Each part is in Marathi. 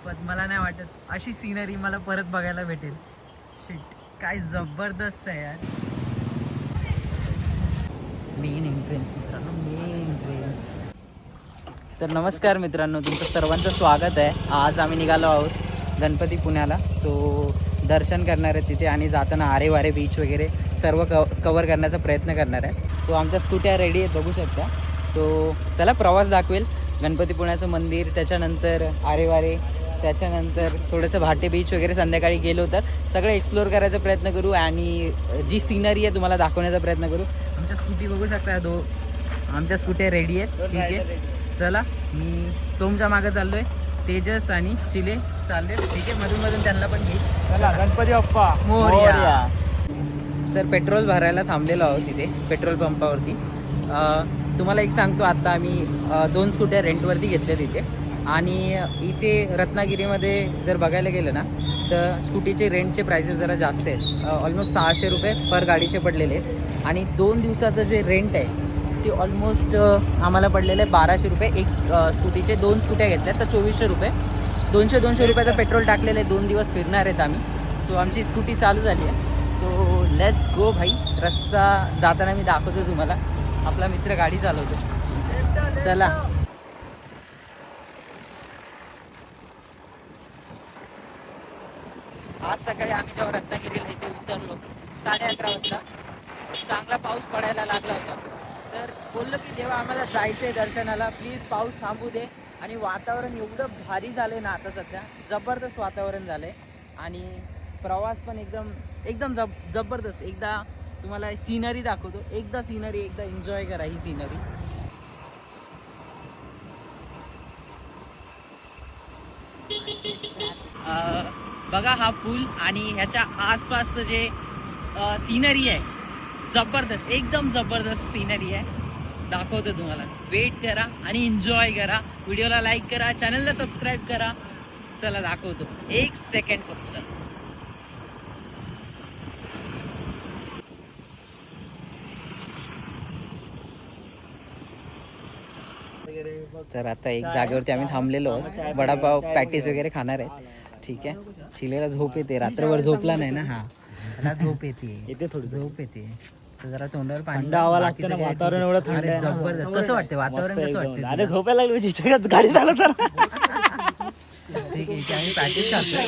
पण मला नाही वाटत अशी सीनरी मला परत बघायला भेटेल. शिट, काय जबरदस्त आहे यार. मेन एंट्रन्स मित्रांनो, मेन एंट्रन्स. तर नमस्कार मित्रांनो, तुमचं सर्वांचं स्वागत आहे. आज आम्ही निघालो आहोत गणपती पुण्याला. सो दर्शन करणार आहे तिथे आणि जाताना आरे वारे बीच वगैरे सर्व कवर करण्याचा प्रयत्न करणार आहे. सो आमच्या स्कूट्या रेडी आहेत, बघू शकता. सो चला प्रवास दाखवेल. गणपती पुण्याचं मंदिर, त्याच्यानंतर आरे वारे, त्याच्यानंतर थोडंसं भाटे बीच वगैरे संध्याकाळी गेलो तर सगळं एक्सप्लोअर करायचा प्रयत्न करू आणि जी सीनरी आहे तुम्हाला दाखवण्याचा प्रयत्न करू. आमच्या स्कूटी बघू शकता, आमच्या स्कूट्या रेडी आहेत. ठीक आहे, चला. मी सोमच्या मागं चाललोय, तेजस आणि चिले चालले. ठीक आहे, मधून मधून त्यांना पण घेईल. चला गणपती बाप्पा मोरया. तर पेट्रोल भरायला थांबलेलो आहोत तिथे पेट्रोल पंपावरती. तुम्हाला एक सांगतो, आता आम्ही 2 स्कूट्या रेंटवरती घेतल्या तिथे. आणि इथे रत्नागिरीमध्ये जर बघायला गेलं ना तर स्कूटीचे रेंटचे प्राइसेस जरा जास्त आहेत. ऑलमोस्ट 600 रुपये पर गाडीचे पडलेले आहेत. आणि 2 दिवसाचं जे रेंट आहे ते ऑलमोस्ट आम्हाला पडलेलं आहे 1200 रुपये. एक स्कूटीचे 2 स्कूट्या घेतल्या तर 2400 रुपये. 200 रुपयाचं पेट्रोल टाकलेलं आहे. 2 दिवस फिरणार आहेत आम्ही. सो आमची स्कूटी चालू झाली आहे. सो लेट्स गो भाई. रस्ता जाताना मी दाखवतो तुम्हाला. आपला मित्र गाडी चालवतो, चला. आज सकाळी आम्ही जेव्हा रत्नागिरीला इथे उतरलो 11:30 वाजता, चांगला पाऊस पडायला लागला होता. तर बोललो की देवा आम्हाला जायचं आहे दर्शनाला, प्लीज पाऊस थांबू दे. आणि वातावरण एवढं भारी झालं ना आता सध्या, जबरदस्त वातावरण झालं आहे. आणि प्रवास पण एकदम जबरदस्त. एकदा तुम्हाला सीनरी दाखवतो, एकदा एन्जॉय करा ही सीनरी. बघा हा पूल आणि ह्याच्या आसपासचं जे सीनरी आहे, जबरदस्त, एकदम जबरदस्त सीनरी आहे. दाखवतो तुम्हाला. वेट करा आणि एन्जॉय करा. व्हिडिओला लाईक करा, चॅनलला सबस्क्राईब करा. चला दाखवतो, 1 सेकंड फक्त. तर आता एक जागेवरती आम्ही थांबलेलो आहोत. वडापाव पॅटीस वगैरे खाणार आहेत. ठीक आहे, चिलेला झोप येते, रात्रभर झोपला नाही ना. हा, त्याला झोप येते, थोडी झोप येते. तर जरा तोंडावर पाणी. वातावरण एवढं थंड आहे, जबरदस्त. कसं वाटतं वातावरण, कसं वाटतं? अरे झोपायला लागली गाडी चालत. ठीक आहे, आम्ही पॅटीस खातोय.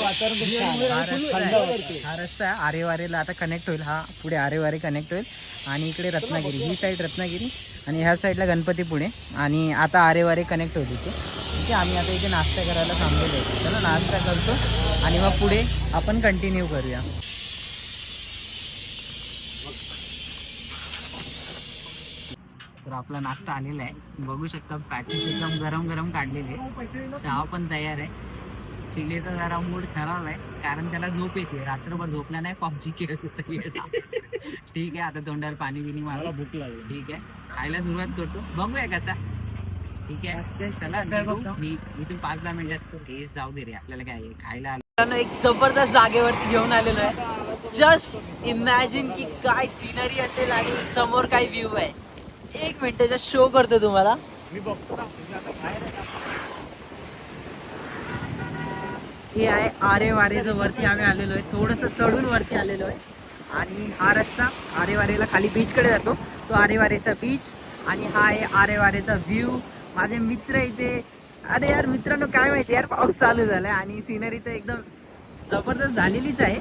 हा रस्ता आहे आरे वारेला आता कनेक्ट होईल. हा पुढे आरे वारे कनेक्ट होईल आणि इकडे रत्नागिरी, ही साईड रत्नागिरी आणि ह्या साईडला गणपती पुणे. आणि आता आरे वारे कनेक्ट होईल इथे. ठीक आहे, आम्ही आता इथे नाश्ता करायला थांबलेलो आहे. चला नाश्ता करतो आणि मग पुढे आपण कंटिन्यू करूया. तर आपला नाश्ता आलेला आहे, बघू शकता. पॅटीस एकदम गरम गरम काढलेले. चहा पण तयार आहे. चिलेचा जरा मूड खराब आहे कारण त्याला झोप येते, रात्रभर झोपला नाही, पबजी खेळत होता. ठीक आहे, आता तोंडावर पाणी बिनी मारा. भूक लागली. ठीक आहे, खायला सुरुवात करतो, बघूया कसा. ठीक आहे, चला. मी इथून 5-10 मिनिटात टेस्ट जाऊ दे रे, आपल्याला काय खायला आलं. एक जबरदस्त जागेवरती घेऊन आलेलो आहे. जस्ट इमॅजिन की काय सीनरी असेल आणि समोर काय व्ह्यू आहे. 1 मिनिटाचा शो करतो तुम्हाला. हे आहे आरे वारेचं वरती आम्ही आलेलो आहे. थोडंसं चढून वरती आलेलो आहे. आणि हा रस्ता आरे वारेला खाली बीचकडे जातो, तो आरे वारेचा बीच. आणि हा आहे आरे वारेचा व्ह्यू. माझे मित्र इथे. अरे यार मित्रांनो, काय माहिती यार, पाऊस चालू झालाय आणि सीनरी तर एकदम जबरदस्त झालेलीच आहे.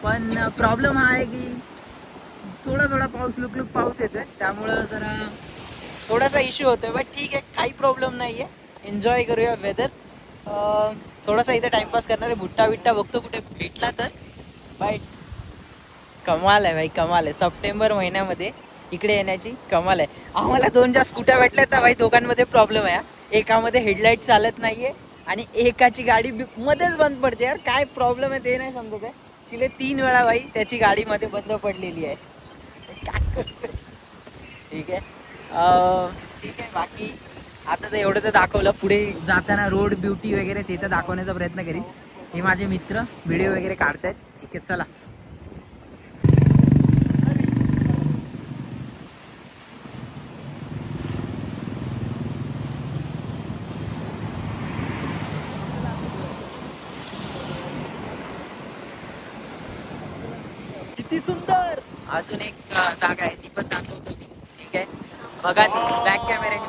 पण प्रॉब्लेम हा आहे की थोडा पाऊस लुकलुक पाऊस येतोय, त्यामुळं जरा थोडासा इश्यू होतोय. बट ठीक आहे, काही प्रॉब्लेम नाही आहे. एन्जॉय करूया वेदर. थोडासा इथे टाइमपास करणार आहे. भुट्टा बिट्टा बघतो कुठे भेटला तर. बट कमाल आहे भाई, कमाल आहे. सप्टेंबर महिन्यामध्ये इकडे येण्याची कमाल आहे. आम्हाला 2 ज्या स्कूट्या भेटल्या तर भाई दोघांमध्ये प्रॉब्लेम आहे. एकामध्ये हेडलाईट चालत नाहीये आणि एकाची गाडी मध्येच बंद पडते. यार काय प्रॉब्लेम आहे ते नाही समजत आहे. चिले 3 वेळा भाई त्याची गाडी मध्ये बंद पडलेली आहे. ठीक आहे, ठीक आहे. बाकी आता तर एवढं तर दाखवलं. पुढे जाताना रोड ब्युटी वगैरे ते तर दाखवण्याचा प्रयत्न करीन. हे माझे मित्र व्हिडिओ वगैरे काढतायत. ठीक आहे, चला. किती सुंदर. अजून एक जागा आहे ती पण दाखवतो मी. ठीक आहे, बघा ती बॅक कॅमेऱ्याने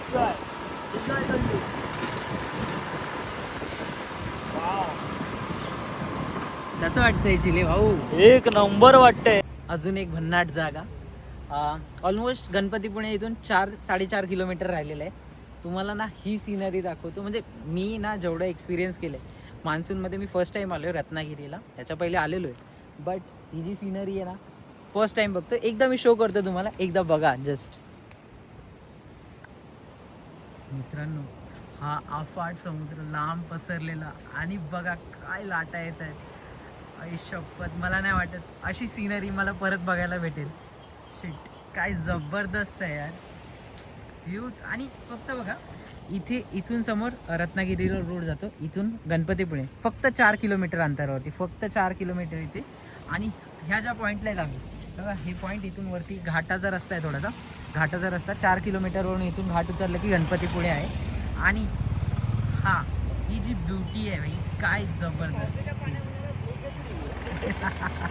बघा. कसं वाटतंय चिले भाऊ? एक नंबर वाटतंय. अजून एक भन्नाट जागा. ऑलमोस्ट गणपतीपुळे इथून 4-4.5 किलोमीटर राहिलेलं आहे. तुम्हाला ना ही सिनरी दाखवतो. म्हणजे मी ना जेवढं एक्सपिरियन्स केलं आहे मान्सूनमध्ये, मी फर्स्ट टाईम आलो आहे रत्नागिरीला, त्याच्या पहिले आलेलो आहे. बट ही जी सिनरी आहे ना फर्स्ट टाइम बघतो. एकदा मी शो करतो तुम्हाला, एकदा बघा जस्ट. मित्रांनो, हा अफाट समुद्र लांब पसरलेला आणि बघा काय लाटा येत आहेत. आई शपथ, मला नाही वाटत अशी सिनरी मला परत बघायला भेटेल. शिट, काय जबरदस्त आहे यार व्ह्यूज. आणि फक्त बघा इथे, इथून समोर रत्नागिरीला रोड जातो, इथून गणपतीपुळे फक्त 4 किलोमीटर अंतरावरती, फक्त 4 किलोमीटर इथे. आणि ह्या ज्या पॉईंटला आहे आम्ही बघा, हे पॉईंट इथून वरती घाटाचा रस्ता आहे, थोडासा घाटाचा रस्ता. 4 किलोमीटरवरून इथून घाट उतरलं की गणपतीपुळे आहे. आणि हा ही जी ब्युटी आहे भाई, काय जबरदस्त.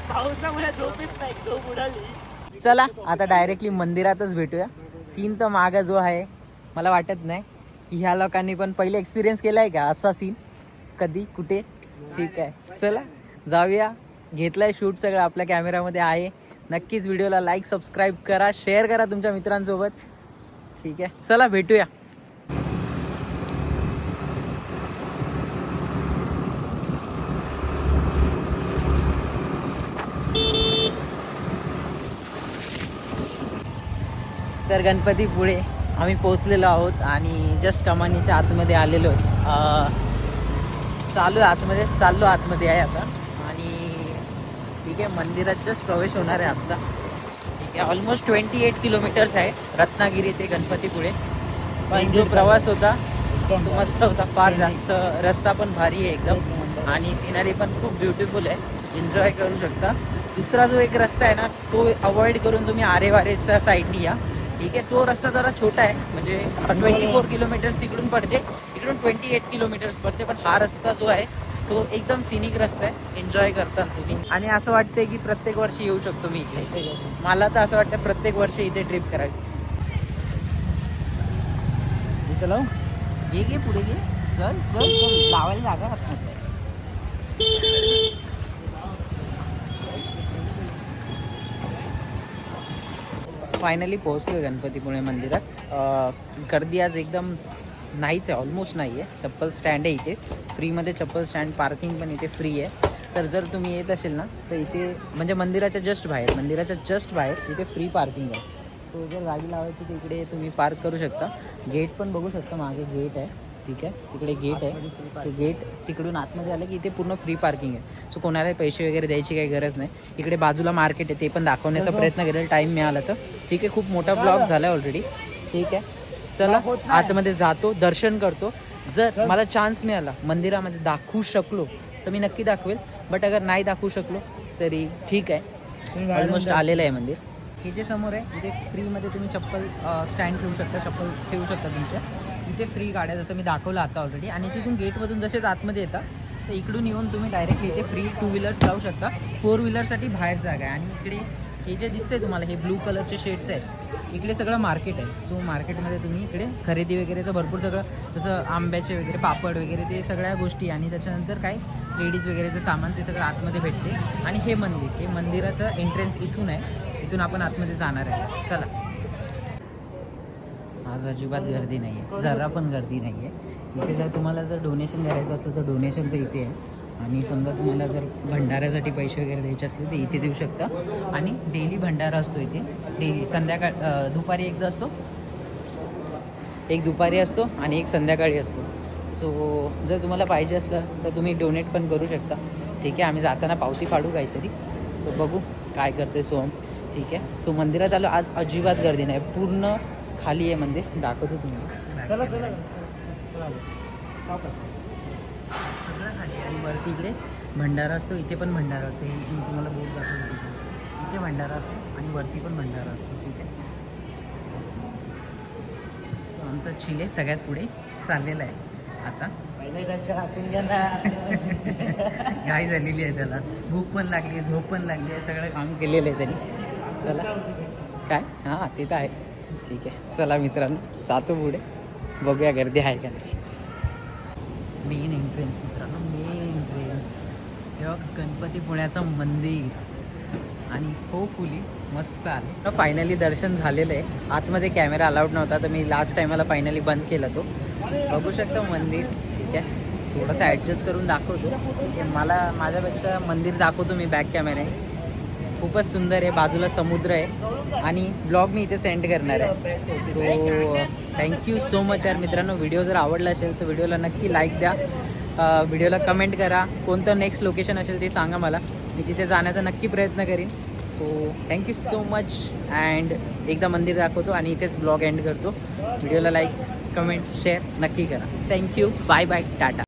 पावसामुळे झोपेत नाही, झोप उडाली. चला आता डायरेक्टली मंदिरातच भेटूया. सीन तर मागं जो आहे, मला वाटत नाही की ह्या लोकांनी पण पहिले एक्सपिरियन्स केला आहे का असा सीन कधी कुठे. ठीक आहे, चला जाऊया. घेतलाय शूट, सगळं आपल्या कॅमेरामध्ये आहे. नक्कीच व्हिडिओला लाईक, सबस्क्राईब करा, शेअर करा तुमच्या मित्रांसोबत. ठीक आहे, चला भेटूया. तर गणपतीपुळे आम्ही पोहोचलेलो आहोत आणि जस्ट कमानीच्या आतमध्ये आलेलो आहे. चाललो आतमध्ये आहे आता. आणि ठीक आहे, मंदिरात जस्ट प्रवेश होणार आहे आमचा. ठीक आहे, ऑलमोस्ट 28 किलोमीटर्स आहे रत्नागिरी ते गणपतीपुळे. पण जो प्रवास होता तो मस्त होता, फार जास्त. रस्ता पण भारी आहे एकदम आणि सिनरी पण खूप ब्युटिफुल आहे, एन्जॉय करू शकता. दुसरा जो एक रस्ता आहे ना, तो अवॉइड करून तुम्ही आरेवारेच्या साईडनी या. ठीक आहे, तो रस्ता जरा छोटा आहे, म्हणजे 24 किलोमीटर्स तिकडून पडते, इकडून 28 किलोमीटर्स पडते. पण हा रस्ता जो आहे तो एकदम सिनिक रस्ता आहे, एन्जॉय करता तुम्ही. आणि असं वाटतंय की प्रत्येक वर्षी येऊ शकतो मी इथे. मला तर असं वाटतं प्रत्येक वर्षी इथे ट्रिप करावी. घे पुढे घे, चल चल चल, लावायला जागा हात. फायनली पोहोचलो गणपतीपुळे मंदिरात. गर्दी आज एकदम नाहीच आहे, ऑलमोस्ट नाही आहे. चप्पल स्टँड आहे इथे, फ्रीमध्ये चप्पल स्टँड, पार्किंग पण इथे फ्री आहे. तर जर तुम्ही येत असेल ना तर इथे, म्हणजे मंदिराच्या जस्ट बाहेर इथे फ्री पार्किंग आहे. सो जर गाडी लावायची तर इकडे तुम्ही पार्क करू शकता. गेट पण बघू शकता, मागे गेट आहे. ठीक आहे, तिकडे गेट आहे, ते गेट तिकडून आतमध्ये आलं की इथे पूर्ण फ्री पार्किंग आहे. सो कोणालाही पैसे वगैरे द्यायची काही गरज नाही. इकडे बाजूला मार्केट आहे, ते पण दाखवण्याचा प्रयत्न करेल टाईम मिळाला तर. ठीक आहे, खूप मोठा ब्लॉग झाला आहे ऑलरेडी. ठीक आहे, चला आतमध्ये जातो, दर्शन करतो. जर मला चान्स मिळाला मंदिरामध्ये दाखवू शकलो तर मी नक्की दाखवेल. बट अगर नाही दाखवू शकलो तरी ठीक आहे, ऑलमोस्ट आलेलं आहे मंदिर. हे जे समोर आहे इथे फ्रीमध्ये तुम्ही चप्पल स्टँड ठेवू शकता, चप्पल ठेवू शकता तुमच्या इथे. फ्री गाड्या, जसं मी दाखवलं आता ऑलरेडी. आणि तिथून गेटमधून जसेच आतमध्ये येतात तर इकडून येऊन तुम्ही डायरेक्टली इथे फ्री 2 व्हीलर्स जाऊ शकता. 4 व्हीलरसाठी बाहेर जागा आहे. आणि इकडे हे जे दिसतंय तुम्हाला, हे ब्लू कलरचे शेड्स आहेत, इकडे सगळं मार्केट आहे. सो मार्केटमध्ये तुम्ही इकडे खरेदी वगैरेचं भरपूर सगळं, जसं आंब्याचे वगैरे पापड वगैरे ते सगळ्या गोष्टी. आणि त्याच्यानंतर काय लेडीज वगैरेचं सामान ते सगळं आतमध्ये भेटते. आणि हे मंदिर, हे मंदिराचं एंट्रन्स इथून आहे, इथून आपण आतमध्ये जाणार आहे. चला. आज अजिबात गर्दी नाही आहे, जरा पण गर्दी नाही आहे इथे. जर तुम्हाला जर डोनेशन करायचं असलं तर डोनेशनचं इथे आहे. आणि समजा तुम्हाला जर भंडाऱ्यासाठी पैसे वगैरे द्यायचे असले तर इथे देऊ शकता. आणि डेली भंडारा असतो इथे, डेली दुपारी एकदा असतो, एक दुपारी असतो आणि एक संध्याकाळी असतो. सो जर तुम्हाला पाहिजे असलं तर तुम्ही डोनेट पण करू शकता. ठीक आहे, आम्ही जाताना पावती फाडू काहीतरी. सो बघू काय करते सोहम. ठीक आहे, सो मंदिरात आलो. आज अजिबात गर्दी नाही, पूर्ण खाली आहे मंदिर. दाखवतो तुम्हाला, सगळं खाली. आणि वरती इकडे भंडारा असतो, इथे पण भंडारा असतो. हे मी तुम्हाला बोर्ड दाखवतो, इथे भंडारा असतो आणि वरती पण भंडारा असतो. ठीक आहे, सो आमचा चिले सगळ्यात पुढे चाललेला आहे आता. पहिले दर्शन आपण घेणार. घाई झालेली आहे त्याला, भूक पण लागली आहे, झोप पण लागली आहे, सगळं काम केलेलं आहे त्यांनी. चला काय, हां ते तर आहे. ठीक आहे चला मित्रांनो, जातो पुढे, बघूया गर्दी आहे का नाही. मेन एंट्रन्स मित्रांनो, मेन एंट्रन्स तेव्हा गणपतीपुळ्याचं मंदिर. आणि होपफुली मस्त आलं. फायनली दर्शन झालेलं आहे. आतमध्ये कॅमेरा अलाउड नव्हता, तर मी लास्ट टायमाला फायनली बंद केला तो. बघू शकता मंदिर. ठीक आहे, थोडंसं ॲडजस्ट करून दाखवतो. ठीक आहे, मला माझ्यापेक्षा मंदिर दाखवतो मी बॅक कॅमेरे. खूपच सुंदर आहे, बाजूला समुद्र आहे आणि ब्लॉग मी इथे सेंड करणार आहे. सो थँक्यू सो मच यार मित्रांनो. व्हिडिओ जर आवडला असेल तर व्हिडिओला नक्की लाईक द्या, व्हिडिओला कमेंट करा, कोणतं नेक्स्ट लोकेशन असेल ते सांगा मला, मी तिथे जाण्याचा नक्की प्रयत्न करीन. So thank you so much. And एकदा मंदिर दाखवतो आणि इथेच ब्लॉग एंड करतो. व्हिडिओला लाईक कमेंट शेअर नक्की करा. Thank you, bye bye, Tata.